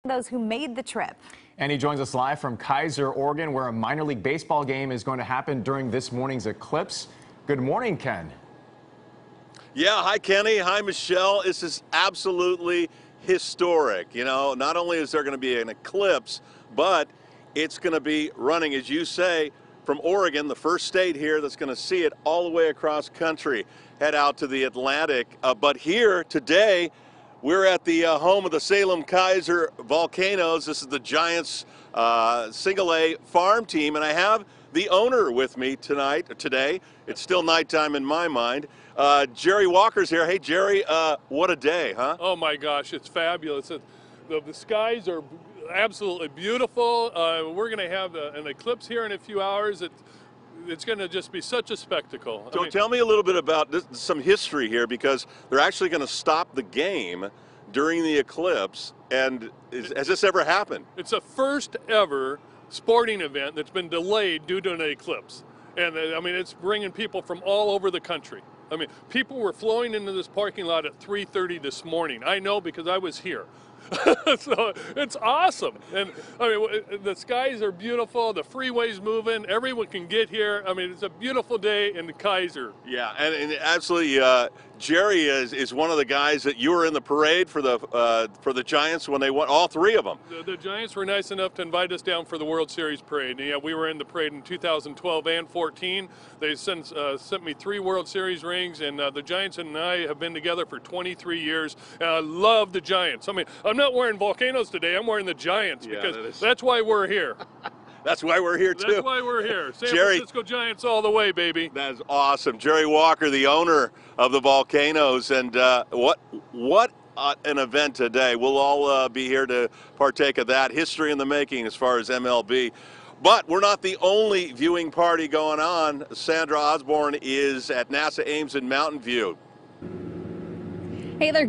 those who made the trip. And he joins us live from Keizer, Oregon, where a minor league baseball game is going to happen during this morning's eclipse. Good morning, Ken. Yeah, hi, Kenny. Hi, Michelle. This is absolutely historic. You know, not only is there going to be an eclipse, but it's going to be running, as you say, from Oregon, the first state here that's going to see it all the way across country, head out to the Atlantic. But here today, we're at the home of the Salem-Keizer Volcanos. This is the Giants single-A farm team, and I have the owner with me today. It's still nighttime in my mind. Jerry Walker's here. Hey, Jerry, what a day, huh? Oh my gosh, it's fabulous. The skies are absolutely beautiful. We're going to have an eclipse here in a few hours. It's going to just be such a spectacle. So tell me a little bit about some history here, because they're actually going to stop the game during the eclipse. And has this ever happened? It's the first ever sporting event that's been delayed due to an eclipse. And I mean, it's bringing people from all over the country. I mean, people were flowing into this parking lot at 3:30 this morning. I know because I was here. So it's awesome. And I mean, the skies are beautiful, the freeway's moving, everyone can get here. I mean, it's a beautiful day in Keizer. Yeah, and absolutely, Jerry is one of the guys that you were in the parade for the Giants when they won, all three of them. The Giants were nice enough to invite us down for the World Series parade. And yeah, we were in the parade in 2012 and 14. They sent me 3 World Series rings, and the Giants and I have been together for 23 years, and I love the Giants. I mean, I'm not wearing Volcanoes today, I'm wearing the Giants, because that's why we're here. That's why we're here, too. That's why we're here. San Francisco Giants all the way, baby. That's awesome. Jerry Walker, the owner of the Volcanos, and what an event today. We'll all be here to partake of that. History in the making as far as MLB. But we're not the only viewing party going on. Sandra Osborne is at NASA Ames in Mountain View. Hey there.